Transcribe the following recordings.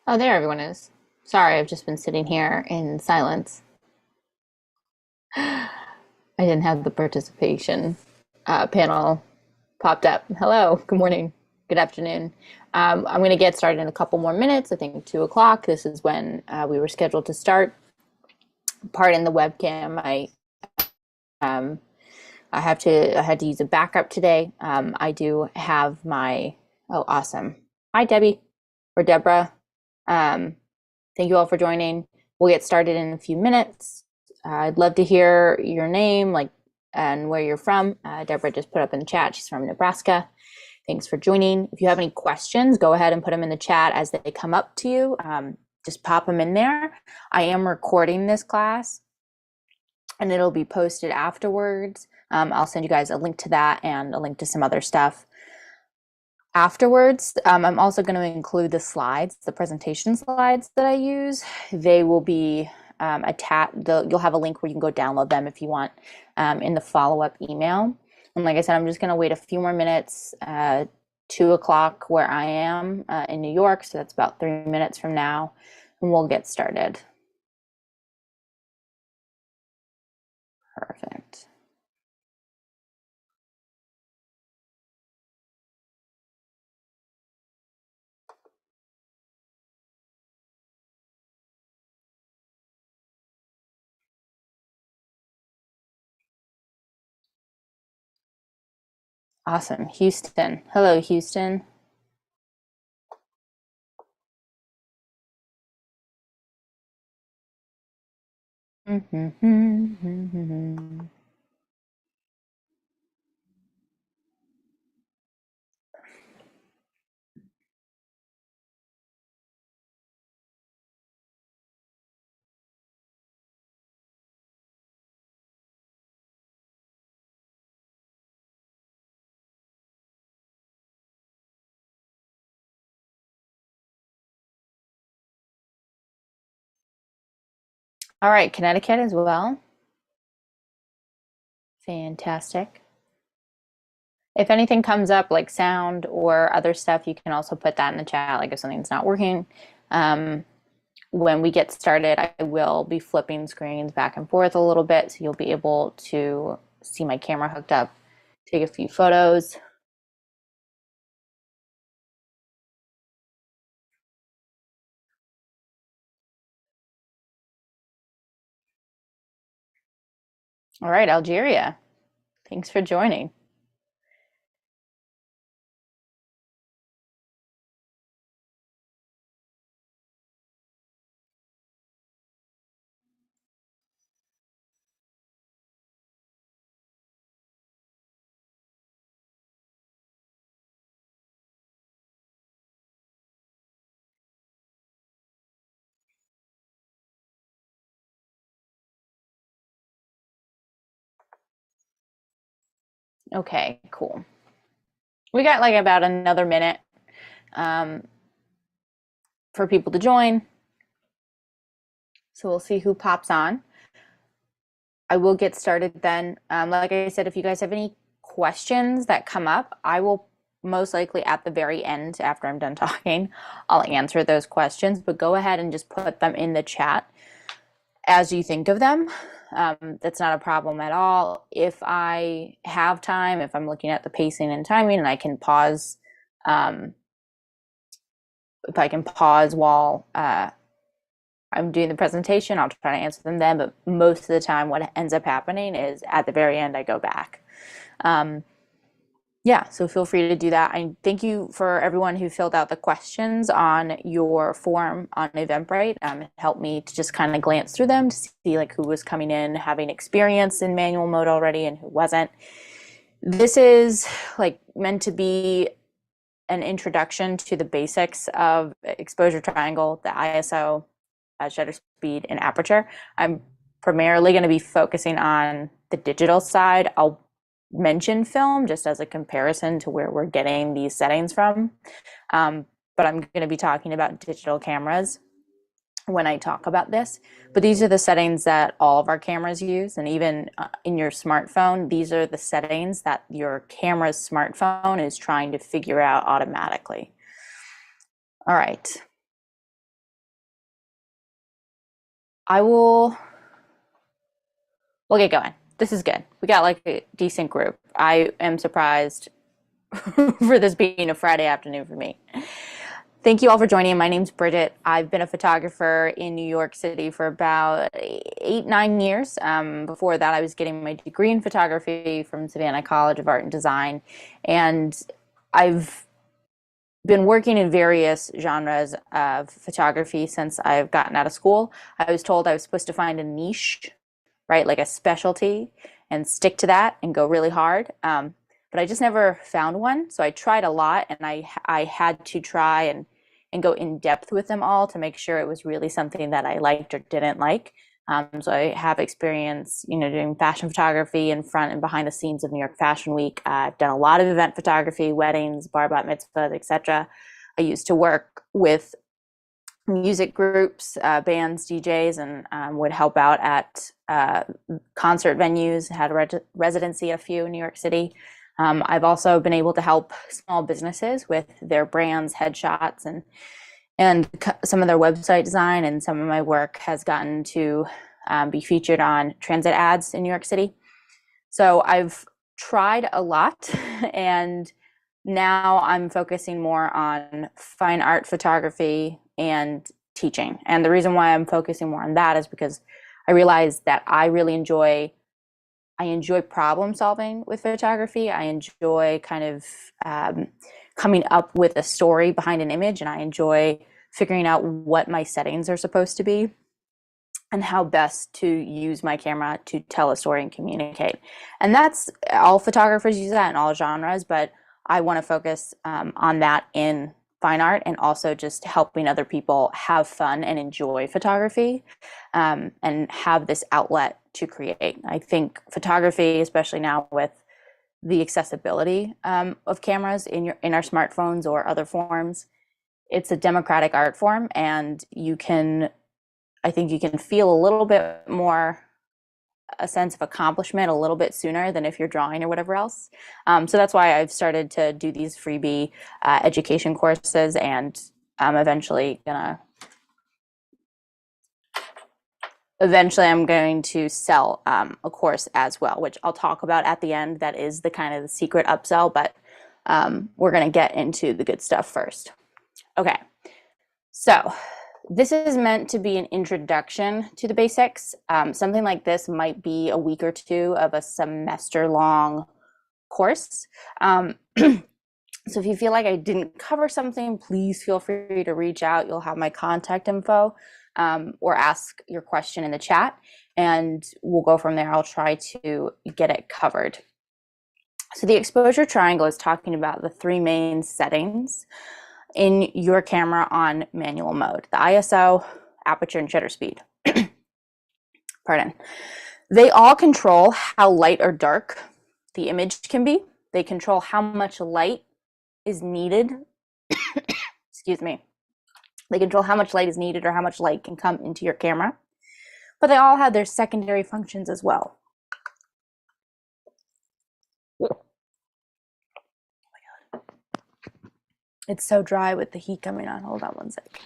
Oh, there everyone is. Sorry, I've just been sitting here in silence. I didn't have the participation panel popped up. Hello, good morning, good afternoon. I'm going to get started in a couple more minutes. I think 2 o'clock. This is when we were scheduled to start. Pardon the webcam. Um, I had to use a backup today. I do have my oh awesome. Hi Debbie or Deborah. Um, Thank you all for joining. We'll get started in a few minutes. I'd love to hear your name, and where you're from. Deborah just put up in the chat. She's from Nebraska. Thanks for joining. If you have any questions, go ahead and put them in the chat as they come up to you. Just pop them in there. I am recording this class, and it'll be posted afterwards. I'll send you guys a link to that and a link to some other stuff afterwards. I'm also going to include the slides, the presentation slides that I use. They will be attached. You'll have a link where you can go download them if you want in the follow-up email. And like I said, I'm just going to wait a few more minutes, 2 o'clock where I am in New York. So that's about 3 minutes from now, and we'll get started. Perfect. Awesome. Houston. Hello, Houston. All right, Connecticut as well. Fantastic. If anything comes up like sound or other stuff, you can also put that in the chat, like if something's not working. When we get started, I will be flipping screens back and forth a little bit, so you'll be able to see my camera hooked up, take a few photos. All right, Algeria, thanks for joining. Okay, cool. We got like about another minute um, for people to join. So we'll see who pops on. I will get started then. Like I said, if you guys have any questions that come up, I will most likely at the very end, after I'm done talking, I'll answer those questions, but go ahead and just put them in the chat as you think of them. That's not a problem at all. If I have time, if I'm looking at the pacing and timing and I can pause, if I can pause while I'm doing the presentation, I'll try to answer them then, but most of the time what ends up happening is at the very end I go back. Yeah, so feel free to do that. And thank you for everyone who filled out the questions on your form on Eventbrite. It helped me to just kind of glance through them to see like who was coming in having experience in manual mode already and who wasn't. This is like meant to be an introduction to the basics of exposure triangle, the ISO, shutter speed, and aperture. I'm primarily going to be focusing on the digital side. I'll mention film just as a comparison to where we're getting these settings from. But I'm going to be talking about digital cameras when I talk about this. But these are the settings that all of our cameras use. And even in your smartphone, these are the settings that your camera's smartphone is trying to figure out automatically. All right. I will, we'll get going. This is good. We got like a decent group. I am surprised for this being a Friday afternoon for me. Thank you all for joining. My name's Bridget. I've been a photographer in New York City for about 8, 9 years. Before that, I was getting my degree in photography from Savannah College of Art and Design. And I've been working in various genres of photography since I've gotten out of school. I was told I was supposed to find a niche, right, like a specialty, and stick to that and go really hard. But I just never found one. So I tried a lot, and I had to try and go in depth with them all to make sure it was really something that I liked or didn't like. So I have experience, doing fashion photography in front and behind the scenes of New York Fashion Week. I've done a lot of event photography, weddings, bar bat mitzvahs, etc. I used to work with music groups, bands, DJs, and would help out at concert venues. Had a residency at a few in New York City. I've also been able to help small businesses with their brands, headshots, and some of their website design. And some of my work has gotten to be featured on transit ads in New York City. So I've tried a lot, and now I'm focusing more on fine art photography and teaching. And the reason why I'm focusing more on that is because I realize that I enjoy problem solving with photography. I enjoy kind of coming up with a story behind an image, and I enjoy figuring out what my settings are supposed to be and how best to use my camera to tell a story and communicate. And that's all photographers use that in all genres, but I want to focus on that in fine art, and also just helping other people have fun and enjoy photography, and have this outlet to create. I think photography, especially now with the accessibility of cameras in our smartphones or other forms, it's a democratic art form, and I think you can feel a little bit more a sense of accomplishment a little bit sooner than if you're drawing or whatever else. So that's why I've started to do these freebie education courses, and I'm eventually I'm going to sell a course as well, which I'll talk about at the end. That is the kind of the secret upsell, but we're going to get into the good stuff first. Okay, so this is meant to be an introduction to the basics. Something like this might be a week or two of a semester-long course. So if you feel like I didn't cover something, please feel free to reach out. You'll have my contact info, or ask your question in the chat, and we'll go from there. I'll try to get it covered. So the exposure triangle is talking about the three main settings in your camera on manual mode: the ISO, aperture, and shutter speed. Pardon. They all control how light or dark the image can be. They control how much light is needed. Excuse me. They control how much light is needed or how much light can come into your camera. But they all have their secondary functions as well. Oh my God. It's so dry with the heat coming on. Hold on one sec.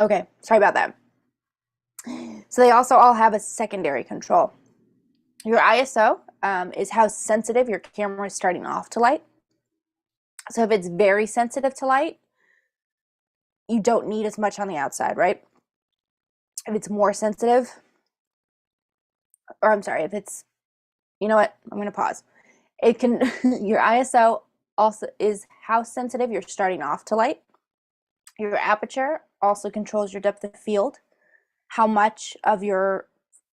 Okay, sorry about that. So they also all have a secondary control. Your ISO is how sensitive your camera is starting off to light. So if it's very sensitive to light, you don't need as much on the outside, right? If it's more sensitive, or I'm sorry, if it's, you know what, I'm going to pause. It can, your ISO also is how sensitive you're starting off to light. Your aperture also controls your depth of field, how much of your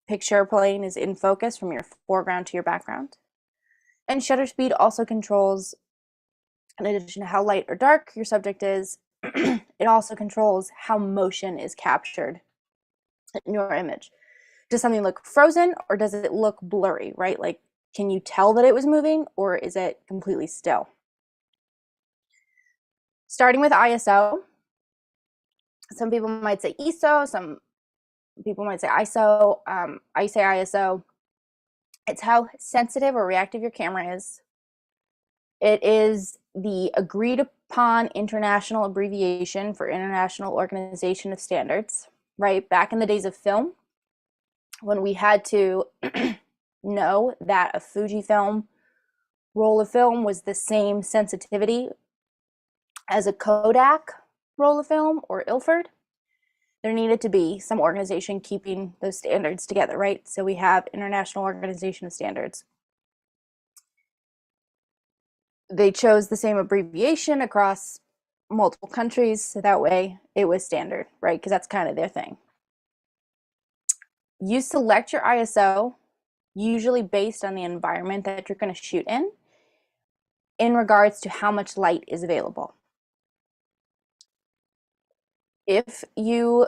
picture plane is in focus from your foreground to your background. And shutter speed also controls, in addition to how light or dark your subject is, it also controls how motion is captured in your image. Does something look frozen, or does it look blurry, right? Like, can you tell that it was moving, or is it completely still? Starting with ISO, some people might say ESO, some people might say ISO. I say ISO. It's how sensitive or reactive your camera is It is the agreed upon international abbreviation for International Organization of Standards, right? Back in the days of film, when we had to know that a Fujifilm roll of film was the same sensitivity as a Kodak roll of film or Ilford, there needed to be some organization keeping those standards together, right? So we have International Organization of Standards. They chose the same abbreviation across multiple countries, so that way it was standard, right? Because that's kind of their thing. You select your ISO, usually based on the environment that you're going to shoot in regards to how much light is available. If you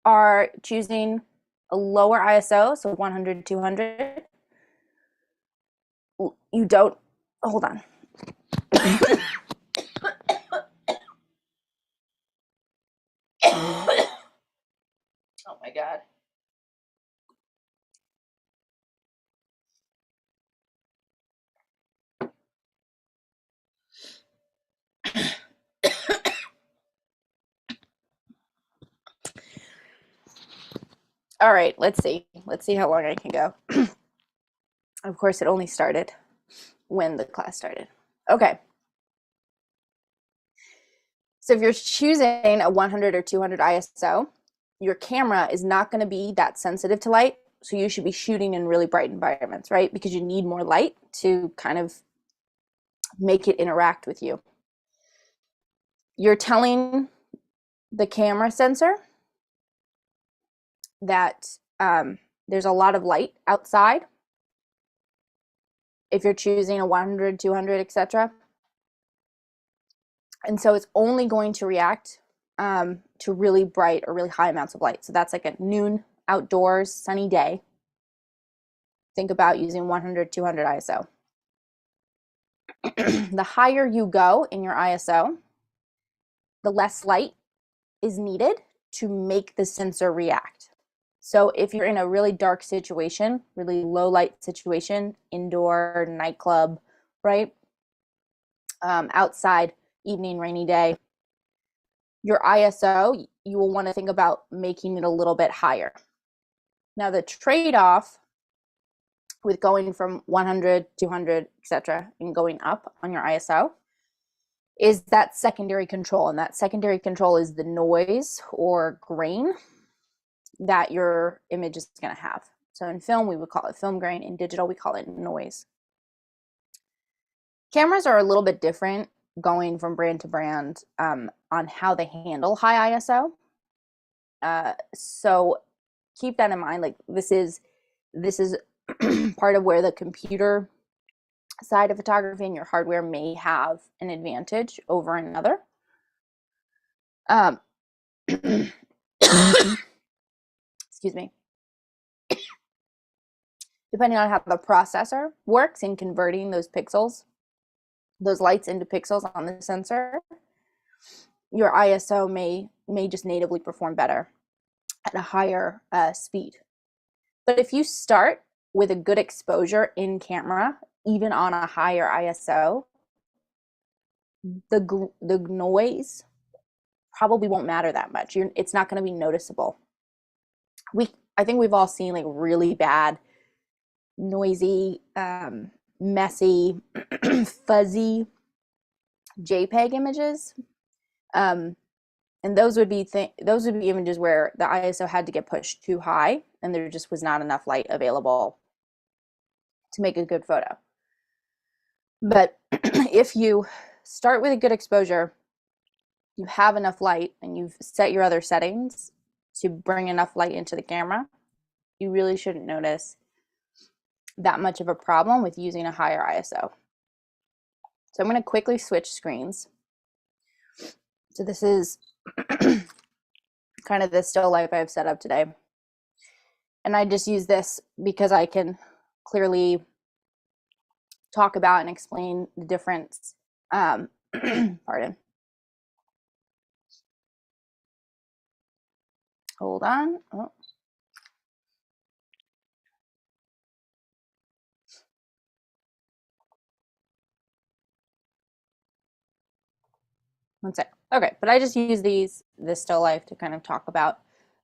are choosing a lower ISO, so 100, 200, you don't, hold on. Oh my God. All right, let's see. Let's see how long I can go. Of course, it only started when the class started. Okay. So if you're choosing a 100 or 200 ISO, your camera is not going to be that sensitive to light. So you should be shooting in really bright environments, right? Because you need more light to kind of make it interact with you. You're telling the camera sensor that there's a lot of light outside. If you're choosing a 100, 200, etc. And so it's only going to react to really bright or really high amounts of light. So that's like a noon outdoors sunny day. Think about using 100, 200 ISO. The higher you go in your ISO, the less light is needed to make the sensor react. So if you're in a really dark situation, really low light situation, indoor, nightclub, right? Outside, evening, rainy day, your ISO, you will want to think about making it a little bit higher. Now the trade-off with going from 100, 200, etc., and going up on your ISO is that secondary control. And that secondary control is the noise or grain that your image is going to have. So in film, we would call it film grain. In digital, we call it noise. Cameras are a little bit different going from brand to brand on how they handle high ISO. So keep that in mind. Like this is part of where the computer side of photography and your hardware may have an advantage over another. Excuse me. Depending on how the processor works in converting those pixels, those lights into pixels on the sensor, your ISO may just natively perform better at a higher speed. But if you start with a good exposure in camera, even on a higher ISO, the noise probably won't matter that much. It's not going to be noticeable. I think we've all seen like really bad, noisy, messy, fuzzy JPEG images, and those would be images where the ISO had to get pushed too high, and there just was not enough light available to make a good photo. But if you start with a good exposure, you have enough light, and you've set your other settings to bring enough light into the camera, you really shouldn't notice that much of a problem with using a higher ISO. So I'm going to quickly switch screens. So this is kind of the still life I've set up today. And I just use this because I can clearly talk about and explain the difference. Pardon. Hold on. Oh. One sec. Okay, but I just use this still life to kind of talk about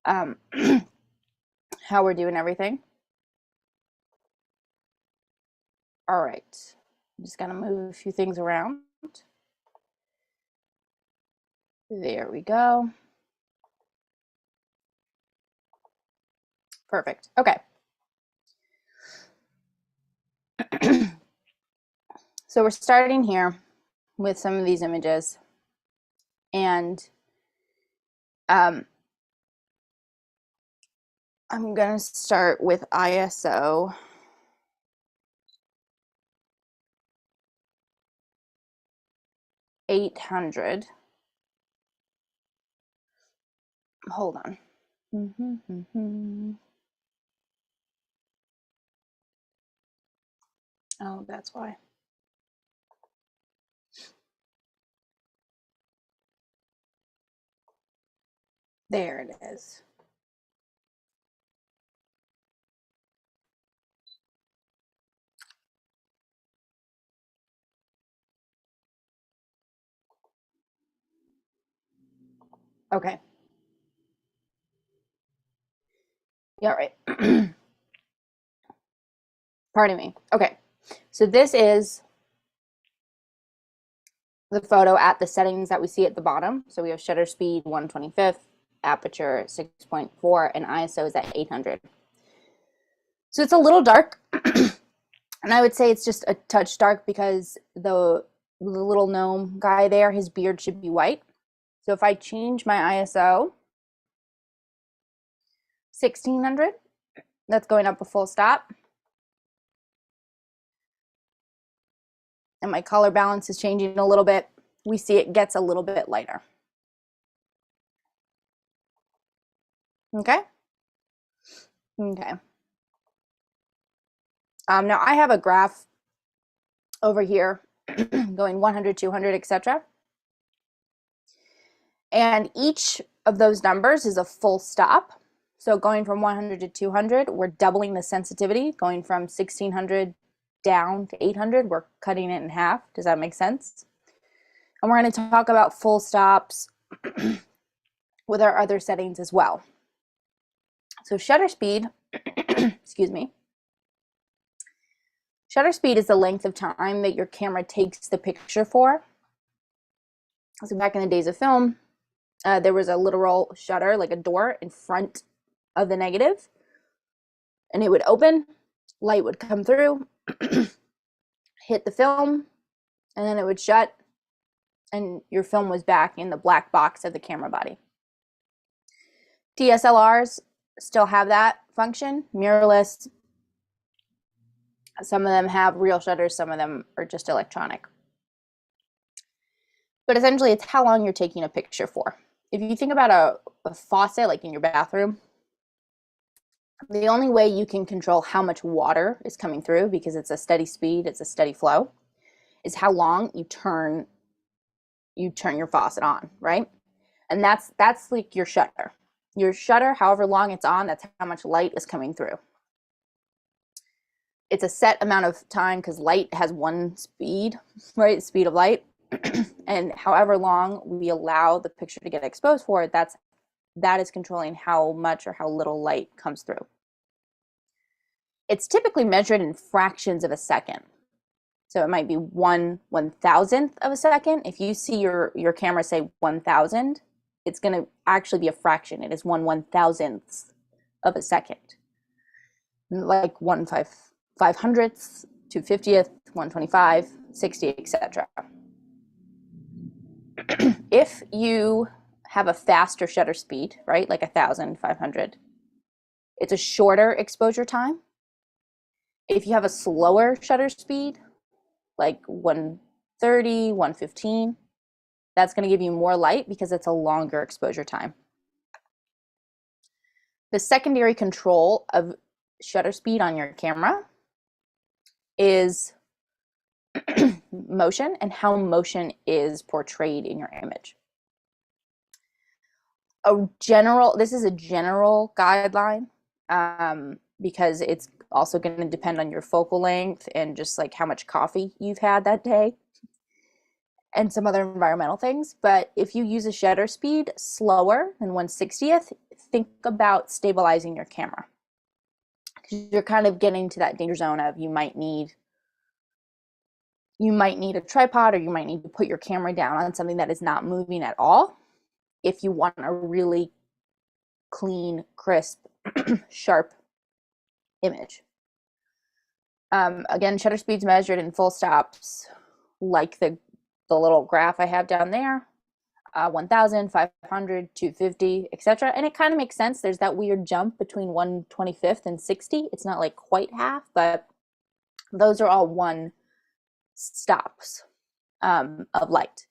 um, how we're doing everything. All right, I'm just gonna move a few things around. There we go. Perfect. Okay. So we're starting here with some of these images, and I'm gonna start with ISO 800. Hold on. Oh, that's why. There it is. Okay. Yeah, right. Pardon me. Okay. So this is the photo at the settings that we see at the bottom. So we have shutter speed 1/25th, aperture 6.4, and ISO is at 800. So it's a little dark. And I would say it's just a touch dark because the little gnome guy there, his beard should be white. So if I change my ISO 1600, that's going up a full stop. And my color balance is changing a little bit. We see it gets a little bit lighter. Okay? Okay. Now I have a graph over here going 100, 200, etc. And each of those numbers is a full stop. So going from 100 to 200, we're doubling the sensitivity. Going from 1600 down to 800, we're cutting it in half. Does that make sense? And we're going to talk about full stops with our other settings as well. So shutter speed, excuse me. Shutter speed is the length of time that your camera takes the picture for. So back in the days of film, there was a literal shutter, like a door in front of the negative, and it would open, light would come through, hit the film, and then it would shut, and your film was back in the black box of the camera body. DSLRs still have that function, mirrorless. Some of them have real shutters, some of them are just electronic. But essentially, it's how long you're taking a picture for. If you think about a faucet, like in your bathroom, the only way you can control how much water is coming through, because it's a steady speed, it's a steady flow, is how long you turn your faucet on, right? And that's like your shutter. Your shutter, however long it's on, that's how much light is coming through. It's a set amount of time because light has one speed, right? Speed of light. And however long we allow the picture to get exposed for, that is controlling how much or how little light comes through. It's typically measured in fractions of a second. So it might be 1/1000th of a second. If you see your camera say 1000, it's going to actually be a fraction. It is 1/1000th of a second. Like 1/500th, 2/50th, 1/25, 60, etc. If you have a faster shutter speed, right, like 1000, 500, it's a shorter exposure time. If you have a slower shutter speed, like 130, 115, that's going to give you more light because it's a longer exposure time. The secondary control of shutter speed on your camera is motion and how motion is portrayed in your image. This is a general guideline because it's also going to depend on your focal length and just like how much coffee you've had that day. and some other environmental things. But if you use a shutter speed slower than 1/60th, think about stabilizing your camera. You're kind of getting to that danger zone of you might need a tripod, or you might need to put your camera down on something that is not moving at all if you want a really clean, crisp, sharp image. Again, shutter speeds measured in full stops, like the little graph I have down there, 1,000, 500, 250, etc. And it kind of makes sense. There's that weird jump between 1/25th and 60. It's not like quite half, but those are all one stops of light.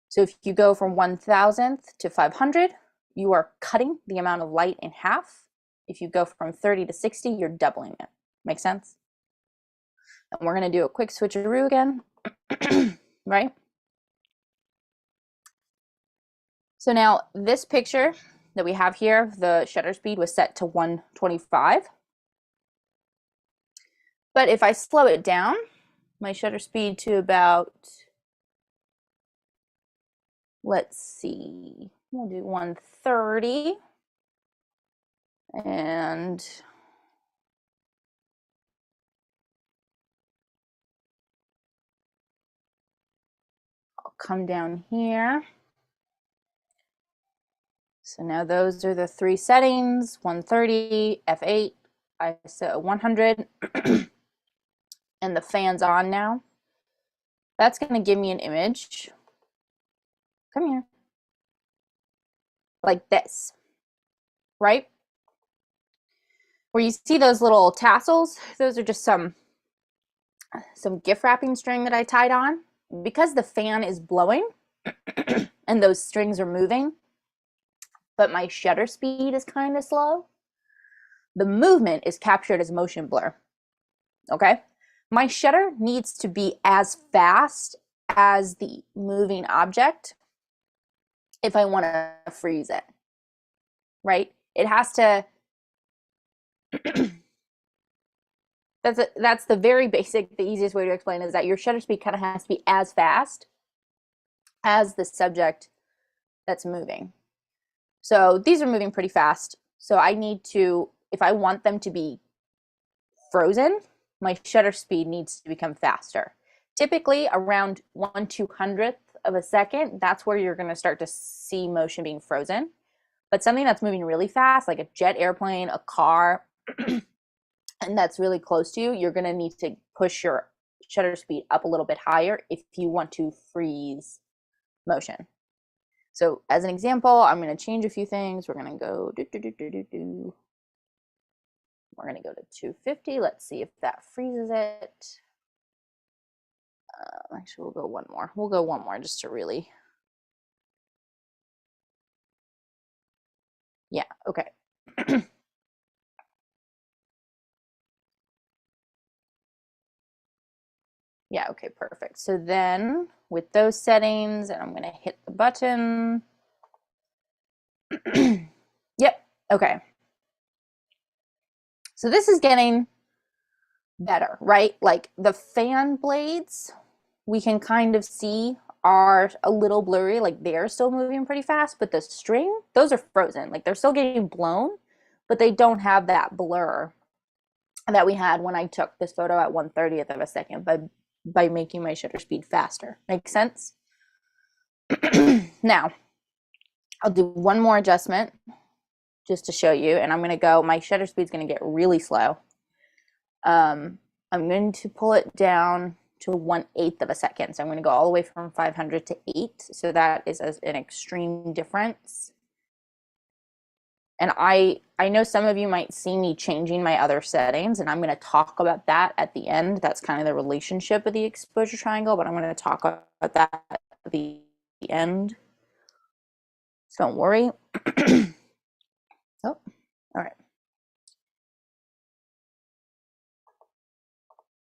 So if you go from 1,000th to 500, you are cutting the amount of light in half. If you go from 30 to 60, you're doubling it. Make sense? And we're going to do a quick switcheroo again, right? So now this picture that we have here, the shutter speed was set to 125. But if I slow it down, my shutter speed to about, let's see, we'll do 130. And I'll come down here. So now those are the three settings: 130, f8, ISO 100, and the fan's on now. That's going to give me an image. Come here. Like this, right? Where you see those little tassels, those are just some gift wrapping string that I tied on. Because the fan is blowing and those strings are moving, but my shutter speed is kind of slow, the movement is captured as motion blur. Okay? My shutter needs to be as fast as the moving object if I want to freeze it, right? It has to, that's the very basic, the easiest way to explain is that your shutter speed kind of has to be as fast as the subject that's moving. So these are moving pretty fast. So I need to, if I want them to be frozen, my shutter speed needs to become faster. Typically around 1/200th of a second, that's where you're going to start to see motion being frozen. But something that's moving really fast, like a jet airplane, a car, and that's really close to you, you're going to need to push your shutter speed up a little bit higher if you want to freeze motion. So as an example, I'm going to change a few things. We're going to go We're going to go to 250. Let's see if that freezes it. Actually, we'll go one more. We'll go one more just to really. Yeah, okay. Yeah, okay, perfect. So then with those settings, and I'm going to hit the button. Yep, okay. So this is getting better, right? Like the fan blades, we can kind of see are a little blurry, like they're still moving pretty fast, but the string, those are frozen. Like they're still getting blown, but they don't have that blur that we had when I took this photo at 1/30th of a second by making my shutter speed faster. Make sense? Now, I'll do one more adjustment just to show you, and I'm going to go, my shutter speed is going to get really slow. I'm going to pull it down to 1/8 of a second. So I'm going to go all the way from 500 to 8. So that is an extreme difference. And I know some of you might see me changing my other settings, and I'm going to talk about that at the end. That's kind of the relationship of the exposure triangle, but I'm going to talk about that at the end. So don't worry. Oh, all right.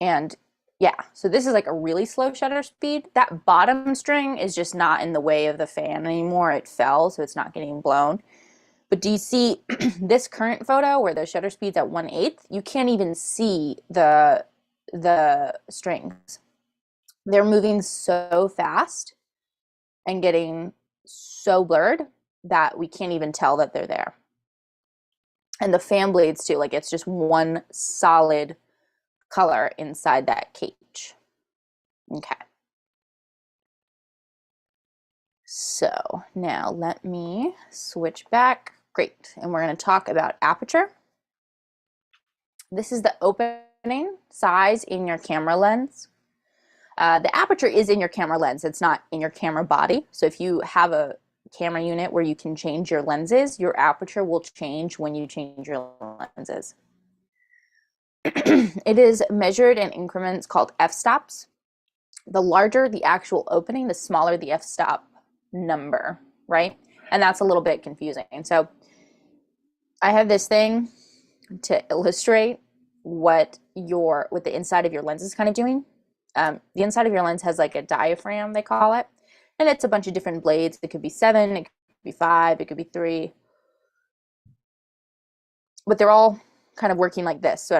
And yeah, so this is like a really slow shutter speed. That bottom string is just not in the way of the fan anymore. It fell, so it's not getting blown. But do you see this current photo where the shutter speed's at 1/8? You can't even see the strings. They're moving so fast and getting so blurred that we can't even tell that they're there. And the fan blades too, like it's just one solid color inside that cage. Okay. So now let me switch back. Great. And we're going to talk about aperture. This is the opening size in your camera lens. The aperture is in your camera lens. It's not in your camera body. So if you have a camera unit where you can change your lenses, your aperture will change when you change your lenses. It is measured in increments called f-stops. The larger the actual opening, the smaller the f-stop number, right? And that's a little bit confusing. And so I have this thing to illustrate what the inside of your lens is kind of doing. The inside of your lens has like a diaphragm, they call it, and it's a bunch of different blades. It could be 7, it could be 5, it could be 3, but they're all kind of working like this. So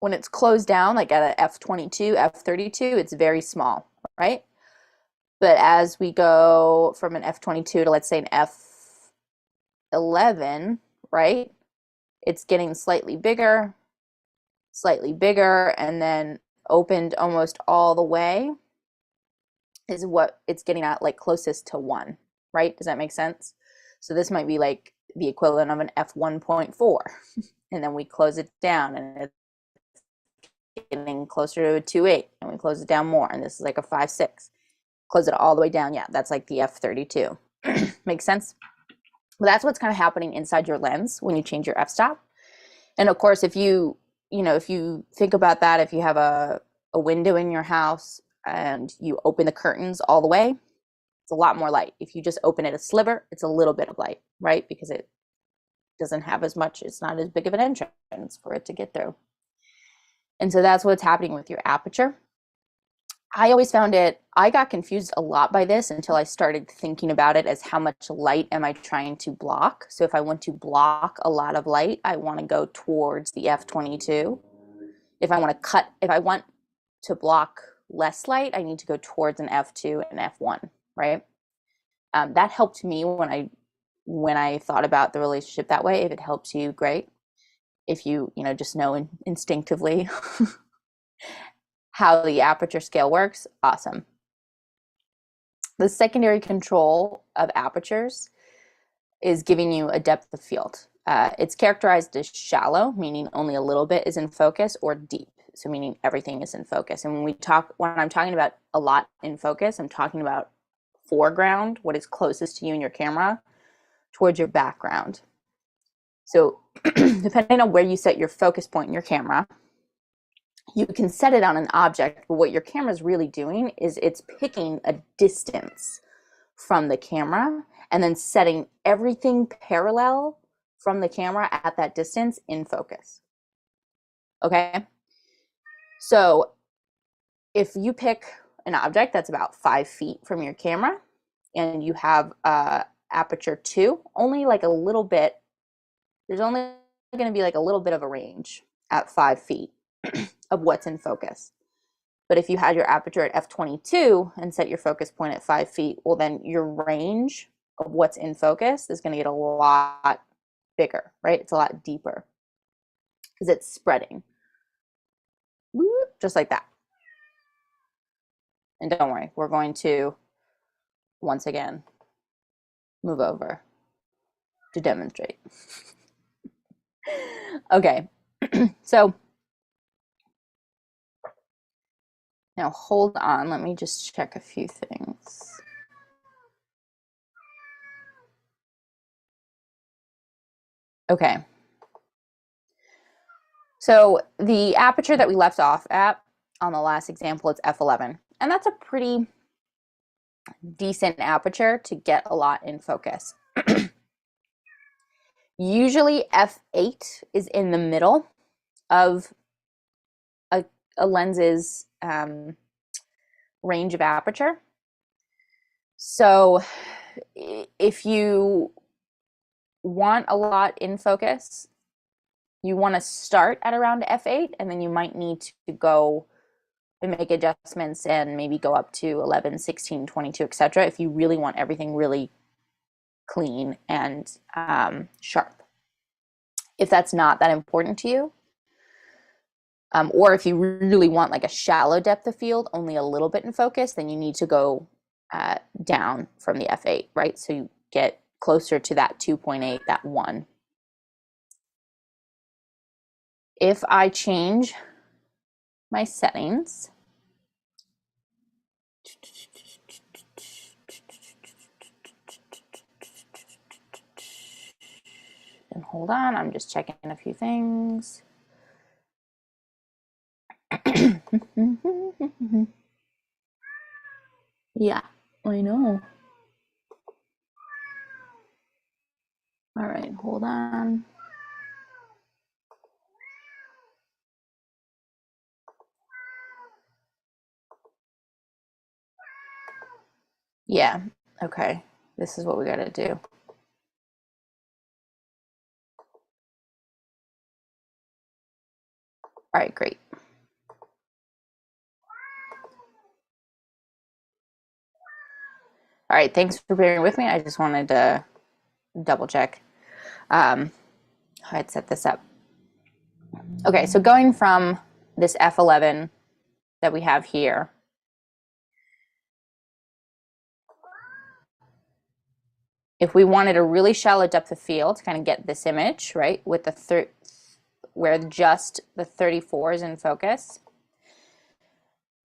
when it's closed down, like at a f22, f32, it's very small, right? But as we go from an f22 to, let's say, an f11, right? It's getting slightly bigger, and then opened almost all the way is what it's getting at, like closest to 1, right? Does that make sense? So this might be like the equivalent of an f1.4, and then we close it down, and it's getting closer to a 2.8, and we close it down more, and this is like a 5.6. Close it all the way down. Yeah, that's like the f32. Makes sense? Well, that's what's kind of happening inside your lens when you change your f-stop. And of course, if you think about that, if you have a window in your house and you open the curtains all the way, it's a lot more light. If you just open it a sliver, it's a little bit of light, right? Because it doesn't have as much, it's not as big of an entrance for it to get through. And so that's what's happening with your aperture. I always found I got confused a lot by this until I started thinking about it as how much light am I trying to block. So if I want to block a lot of light, I want to go towards the f22. If I want to block less light, I need to go towards an f2 and f1, right? That helped me when I thought about the relationship that way. If it helps you, great. If you just know instinctively how the aperture scale works, awesome. The secondary control of apertures is giving you a depth of field. It's characterized as shallow, meaning only a little bit is in focus, or deep, so meaning everything is in focus. And when I'm talking about a lot in focus, I'm talking about foreground, what is closest to you in your camera, towards your background. So depending on where you set your focus point in your camera, you can set it on an object, but what your camera is really doing is it's picking a distance from the camera and then setting everything parallel from the camera at that distance in focus. Okay? So if you pick an object that's about 5 feet from your camera and you have aperture 2, only like a little bit, there's only going to be like a little bit of a range at 5 feet of what's in focus. But if you had your aperture at f22 and set your focus point at 5 feet, well, then your range of what's in focus is going to get a lot bigger, right? It's a lot deeper because it's spreading. Just like that. And don't worry, we're going to, once again, move over to demonstrate. Okay, so now hold on, let me just check a few things. Okay. So the aperture that we left off at on the last example, it's f11. And that's a pretty decent aperture to get a lot in focus. Usually f8 is in the middle of a lens's range of aperture. So if you want a lot in focus, you want to start at around f8, and then you might need to go and make adjustments and maybe go up to 11, 16, 22, etc. if you really want everything really clean and sharp. If that's not that important to you, or if you really want like a shallow depth of field, only a little bit in focus, then you need to go down from the f8, right? So you get closer to that 2.8, that 1. If I change my settings, and hold on, I'm just checking a few things. Yeah, I know. All right, hold on. Yeah, okay. This is what we gotta do. All right, great. All right, thanks for bearing with me. I just wanted to double check how I'd set this up. Okay, so going from this F11 that we have here, if we wanted a really shallow depth of field to kind of get this image, right, with the where just the 34 is in focus,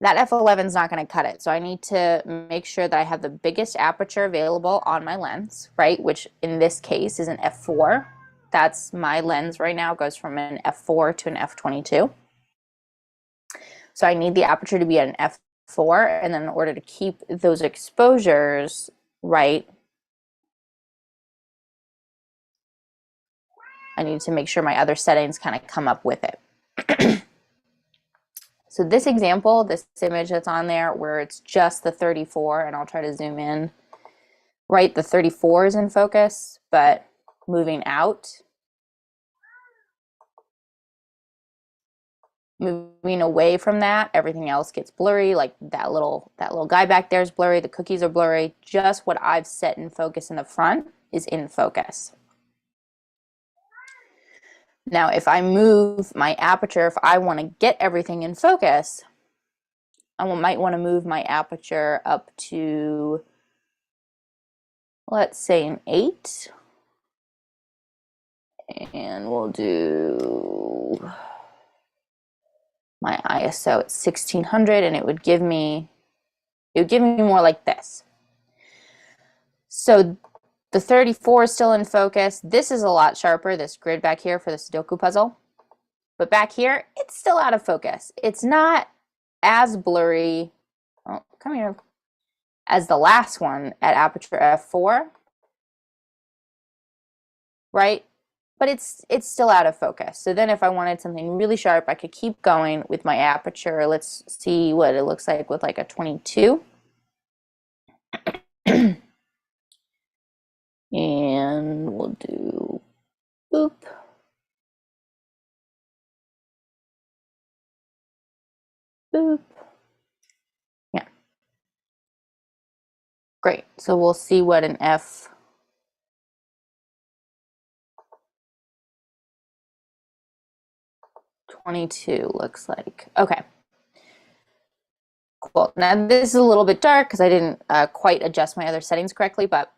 that F11 is not going to cut it. So I need to make sure that I have the biggest aperture available on my lens, right, which in this case is an f4. That's my lens right now, goes from an f4 to an f22. So I need the aperture to be at an f4, and then in order to keep those exposures right, I need to make sure my other settings kind of come up with it. So this example, this image that's on there where it's just the 34, and I'll try to zoom in, right? The 34 is in focus, but moving out, moving away from that, everything else gets blurry. Like that little guy back there is blurry. The cookies are blurry. Just what I've set in focus in the front is in focus. Now, if I move my aperture, if I want to get everything in focus, I might want to move my aperture up to, let's say, an 8. And we'll do my ISO at 1600, and it would give me more like this. So the 34 is still in focus. This is a lot sharper, this grid back here for the Sudoku puzzle. But back here, it's still out of focus. It's not as blurry, oh, come here, as the last one at aperture f4, right? But it's still out of focus. So then if I wanted something really sharp, I could keep going with my aperture. Let's see what it looks like with like a 22. And we'll do boop. Boop. Yeah. Great. So we'll see what an F22 looks like. Okay. Cool. Now this is a little bit dark because I didn't quite adjust my other settings correctly, but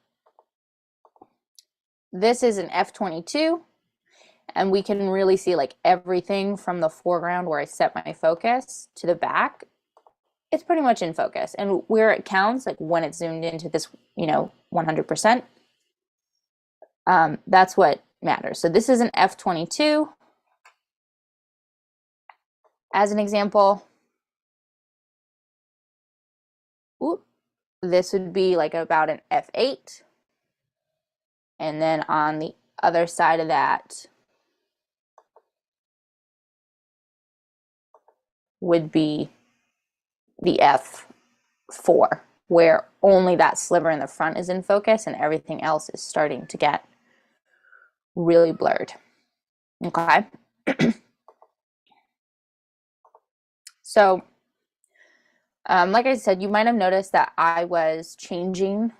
this is an F22, and we can really see like everything from the foreground where I set my focus to the back. It's pretty much in focus, and where it counts, like when it's zoomed into this, 100%, that's what matters. So this is an F22 as an example. Ooh, this would be like about an F8. And then on the other side of that would be the F4, where only that sliver in the front is in focus and everything else is starting to get really blurred. Okay. So Like I said, you might have noticed that I was changing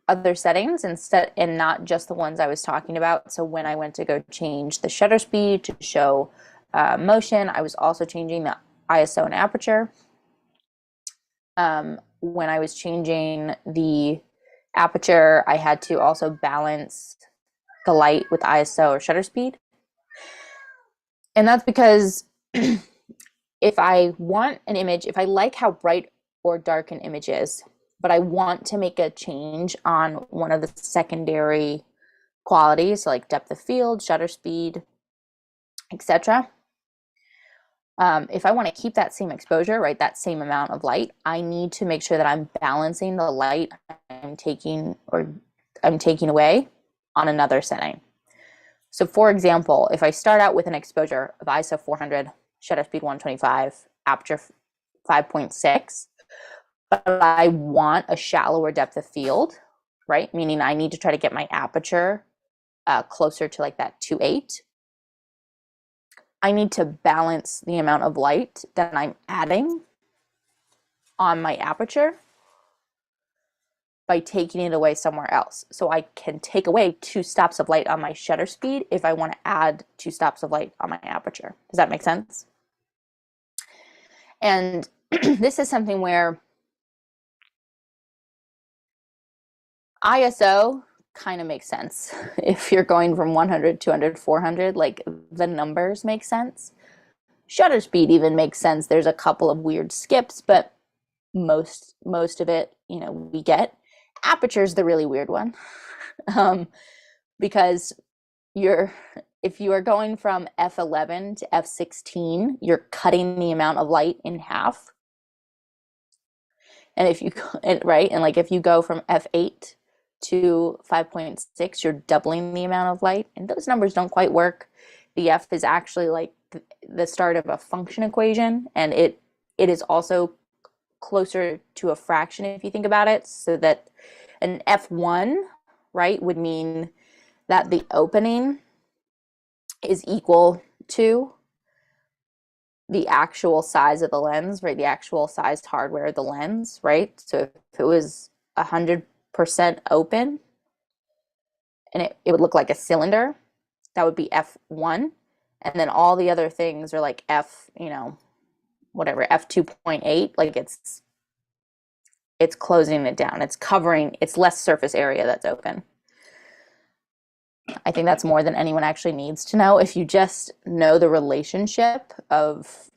other settings instead and not just the ones I was talking about. So when I went to go change the shutter speed to show motion, I was also changing the ISO and aperture. When I was changing the aperture, I had to also balance the light with ISO or shutter speed. And that's because if I want an image, if I like how bright or dark an image is, but I want to make a change on one of the secondary qualities, like depth of field, shutter speed, etc. If I want to keep that same exposure, right, that same amount of light, I need to make sure that I'm balancing the light I'm taking away on another setting. So for example, if I start out with an exposure of ISO 400, shutter speed 125, aperture 5.6, but I want a shallower depth of field, right? Meaning I need to try to get my aperture closer to like that 2.8. I need to balance the amount of light that I'm adding on my aperture by taking it away somewhere else. So I can take away 2 stops of light on my shutter speed if I want to add 2 stops of light on my aperture. Does that make sense? And this is something where ISO kind of makes sense. If you're going from 100, 200, 400, like the numbers make sense. Shutter speed even makes sense. There's a couple of weird skips, but most of it, we get. Aperture is the really weird one. Because if you are going from f11 to f16, you're cutting the amount of light in half. And if you right, and like if you go from f8 to 5.6, you're doubling the amount of light, and those numbers don't quite work. The f is actually like the start of a function equation, and it is also closer to a fraction if you think about it, so that an f1, right, would mean that the opening is equal to the actual size of the lens, right? The actual sized hardware of the lens, right? So if it was 100% open and it would look like a cylinder, that would be f1. And then all the other things are like f, whatever, f2.8, like it's closing it down. It's covering, it's less surface area that's open. I think that's more than anyone actually needs to know. If you just know the relationship of,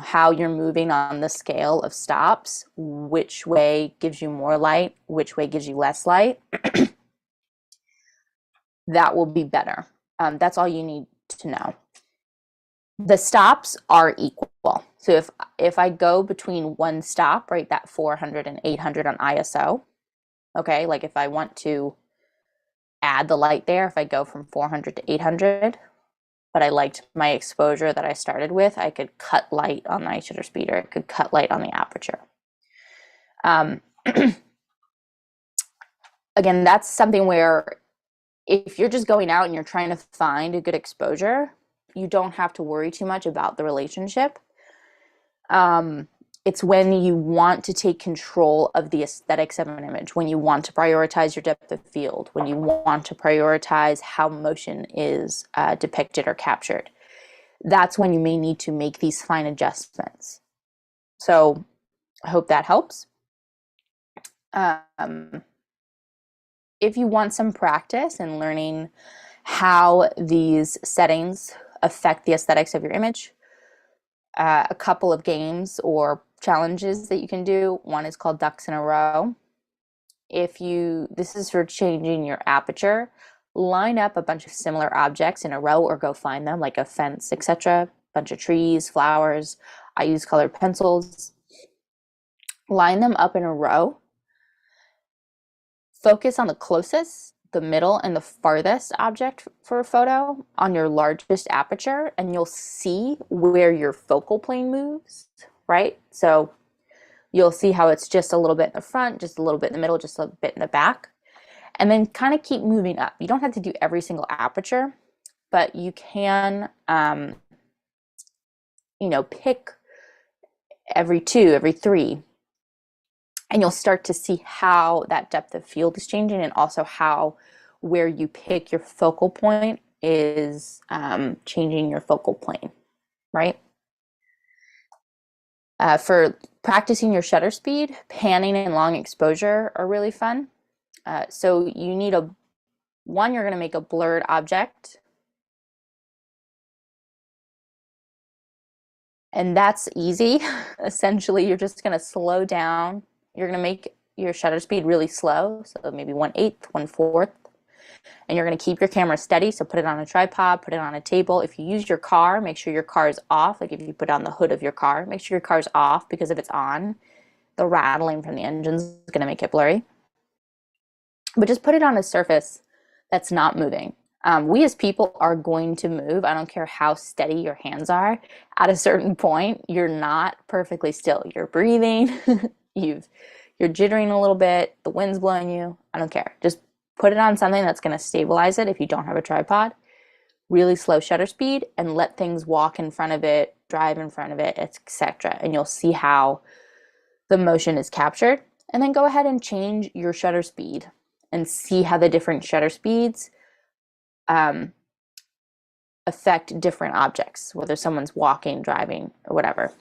how you're moving on the scale of stops, which way gives you more light, which way gives you less light, that will be better. That's all you need to know. The stops are equal. So if I go between one stop, right, that 400 and 800 on ISO, okay, like if I want to add the light there, if I go from 400 to 800, but I liked my exposure that I started with, I could cut light on my shutter speed, or I could cut light on the aperture. Again, that's something where if you're just going out and you're trying to find a good exposure, you don't have to worry too much about the relationship. It's when you want to take control of the aesthetics of an image, when you want to prioritize your depth of field, when you want to prioritize how motion is depicted or captured. That's when you may need to make these fine adjustments. So I hope that helps. If you want some practice in learning how these settings affect the aesthetics of your image, a couple of games or challenges that you can do. One is called Ducks in a Row. This is for changing your aperture. Line up a bunch of similar objects in a row or go find them, like a fence, etc. Bunch of trees, flowers. I use colored pencils. Line them up in a row. Focus on the closest, the middle, and the farthest object for a photo on your largest aperture, and you'll see where your focal plane moves, right? So you'll see how it's just a little bit in the front, just a little bit in the middle, just a bit in the back. And then kind of keep moving up. You don't have to do every single aperture, but you can, pick every 2, every 3. And you'll start to see how that depth of field is changing, and also how where you pick your focal point is changing your focal plane, right? For practicing your shutter speed, panning and long exposure are really fun. So you need you're going to make a blurred object. And that's easy. Essentially, you're just going to slow down. You're going to make your shutter speed really slow, so maybe 1/8, 1/4. And you're going to keep your camera steady, so put it on a tripod, put it on a table. If you use your car, make sure your car is off. Like if you put on the hood of your car, make sure your car is off, because if it's on, the rattling from the engine is going to make it blurry. But just put it on a surface that's not moving. We as people are going to move. I don't care how steady your hands are. At a certain point, you're not perfectly still. You're breathing, you're jittering a little bit, the wind's blowing you. I don't care. Just put it on something that's going to stabilize it if you don't have a tripod. Really slow shutter speed, and let things walk in front of it, drive in front of it, etc. And you'll see how the motion is captured. And then go ahead and change your shutter speed and see how the different shutter speeds affect different objects, whether someone's walking, driving, or whatever.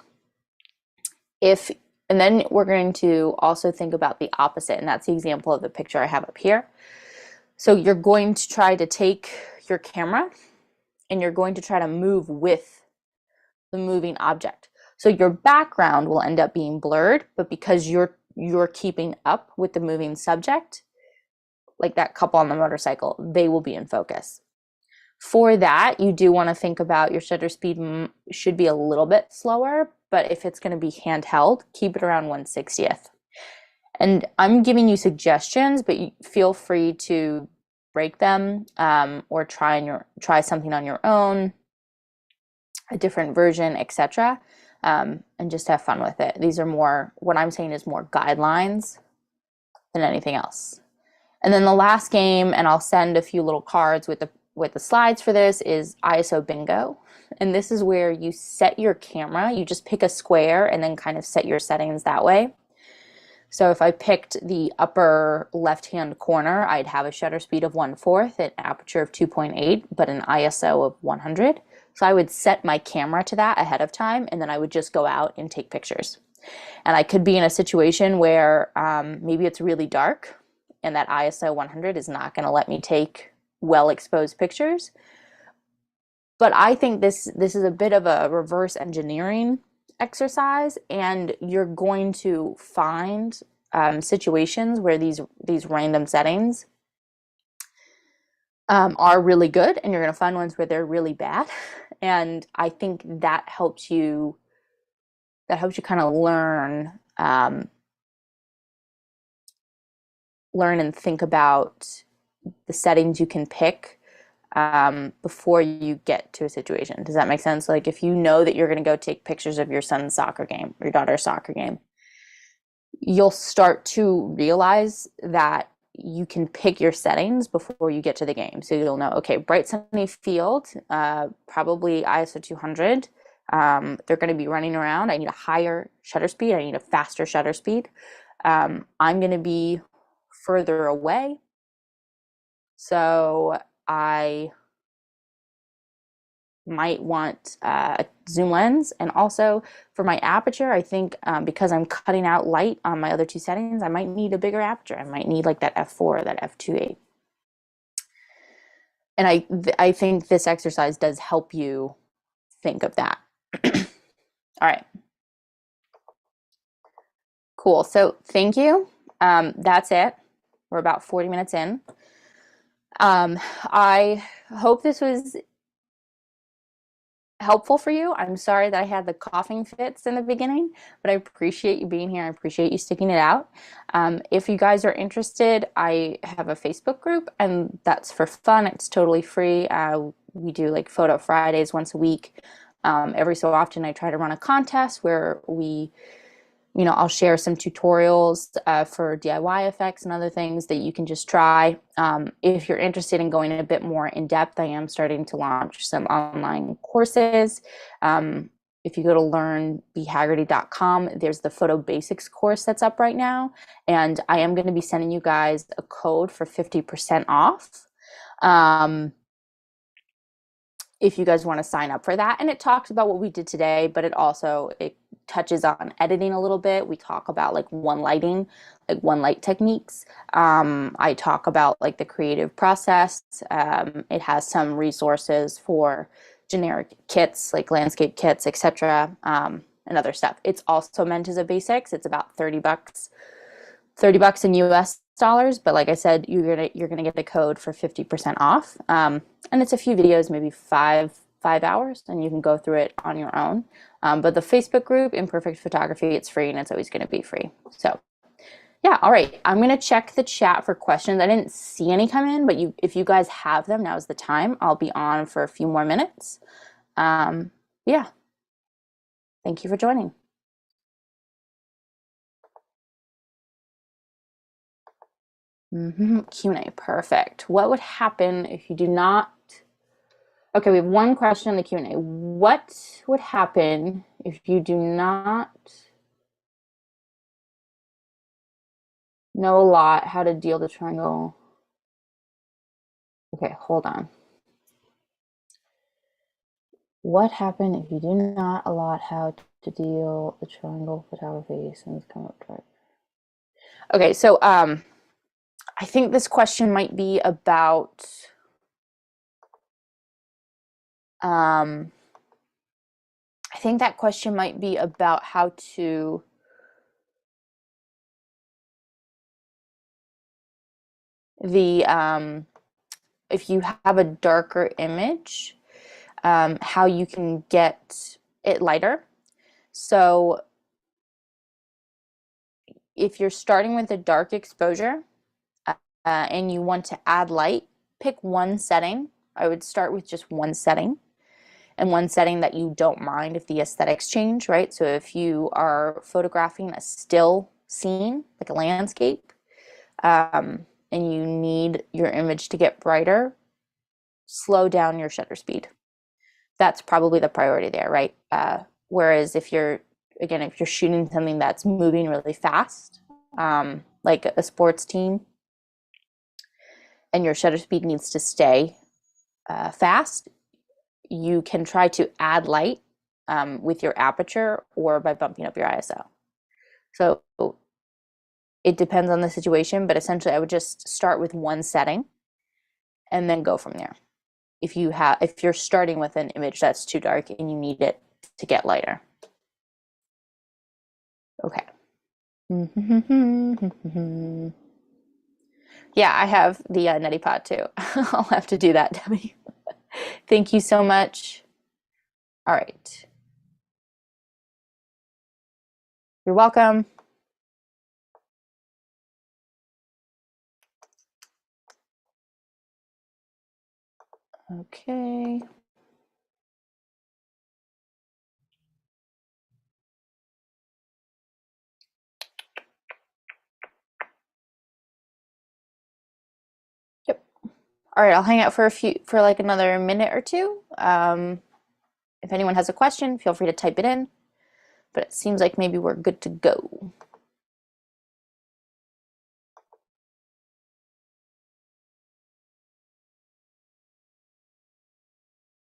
And then we're going to also think about the opposite, and that's the example of the picture I have up here. So you're going to try to take your camera and you're going to try to move with the moving object. So your background will end up being blurred, but because you're keeping up with the moving subject, like that couple on the motorcycle, they will be in focus. For that, you do want to think about your shutter speed should be a little bit slower, but if it's going to be handheld, keep it around 1/60th. And I'm giving you suggestions, but you feel free to break them, or try something on your own, a different version, etc. And just have fun with it. These are more, what I'm saying is more guidelines than anything else. And then the last game, and I'll send a few little cards with the slides for this, is ISO Bingo. And this is where you set your camera. You just pick a square and then kind of set your settings that way. So if I picked the upper left-hand corner, I'd have a shutter speed of 1/4, an aperture of 2.8, but an ISO of 100. So I would set my camera to that ahead of time, and then I would just go out and take pictures. And I could be in a situation where maybe it's really dark, and that ISO 100 is not going to let me take well-exposed pictures. But I think this is a bit of a reverse engineering exercise, and you're going to find situations where these random settings are really good, and you're going to find ones where they're really bad. And I think that helps you kind of learn and think about the settings you can pick before you get to a situation. Does that make sense? Like if you know that you're going to go take pictures of your son's soccer game, or your daughter's soccer game, you'll start to realize that you can pick your settings before you get to the game. So you'll know, okay, bright sunny field, probably ISO 200. They're going to be running around. I need a higher shutter speed. I need a faster shutter speed. I'm going to be further away, so I might want a zoom lens. And also for my aperture, I think because I'm cutting out light on my other two settings, I might need a bigger aperture. I might need like that f4 or that f2.8. And I think this exercise does help you think of that. All right. Cool. So thank you. That's it. We're about 40 minutes in. I hope this was helpful for you. I'm sorry that I had the coughing fits in the beginning, but I appreciate you being here. I appreciate you sticking it out. If you guys are interested, I have a Facebook group, and that's for fun. It's totally free. We do like Photo Fridays once a week. Every so often I try to run a contest where I'll share some tutorials for DIY effects and other things that you can just try. If you're interested in going a bit more in depth, I am starting to launch some online courses. if you go to learnbhaggerty.com, there's the photo basics course that's up right now. And I am going to be sending you guys a code for 50% off. If you guys want to sign up for that. And it talks about what we did today, but it touches on editing a little bit. We talk about like one light techniques. I talk about like the creative process. It has some resources for generic kits, like landscape kits, etc., and other stuff. It's also meant as a basics. It's about $30 in US dollars, but like I said, you're gonna get a code for 50% off. And it's a few videos, maybe five hours, and you can go through it on your own. But the Facebook group, Imperfect Photography, it's free, and it's always going to be free. So yeah, all right. I'm going to check the chat for questions. I didn't see any come in, but if you guys have them, now's the time. I'll be on for a few more minutes. Yeah. Thank you for joining. Q&A, perfect. What would happen if you do not... Okay, we have one question in the Q&A. What would happen if you do not know a lot how to deal the triangle? Okay, hold on. What happened if you do not a lot how to deal the triangle photography since come up right? Okay, so I think this question might be about I think that question might be about how to if you have a darker image, how you can get it lighter. So if you're starting with a dark exposure and you want to add light, pick one setting. I would start with just one setting, and one setting that you don't mind if the aesthetics change, right? So if you are photographing a still scene, like a landscape, and you need your image to get brighter, slow down your shutter speed. That's probably the priority there, right? Whereas if you're shooting something that's moving really fast, like a sports team, and your shutter speed needs to stay fast, you can try to add light with your aperture or by bumping up your ISO. So it depends on the situation, but essentially I would just start with one setting and then go from there. If you're starting with an image that's too dark and you need it to get lighter. Okay. Yeah, I have the neti pot too. I'll have to do that, Debbie. Thank you so much. All right. You're welcome. Okay. Yep. All right, I'll hang out for like another minute or two. If anyone has a question, feel free to type it in. But it seems like maybe we're good to go.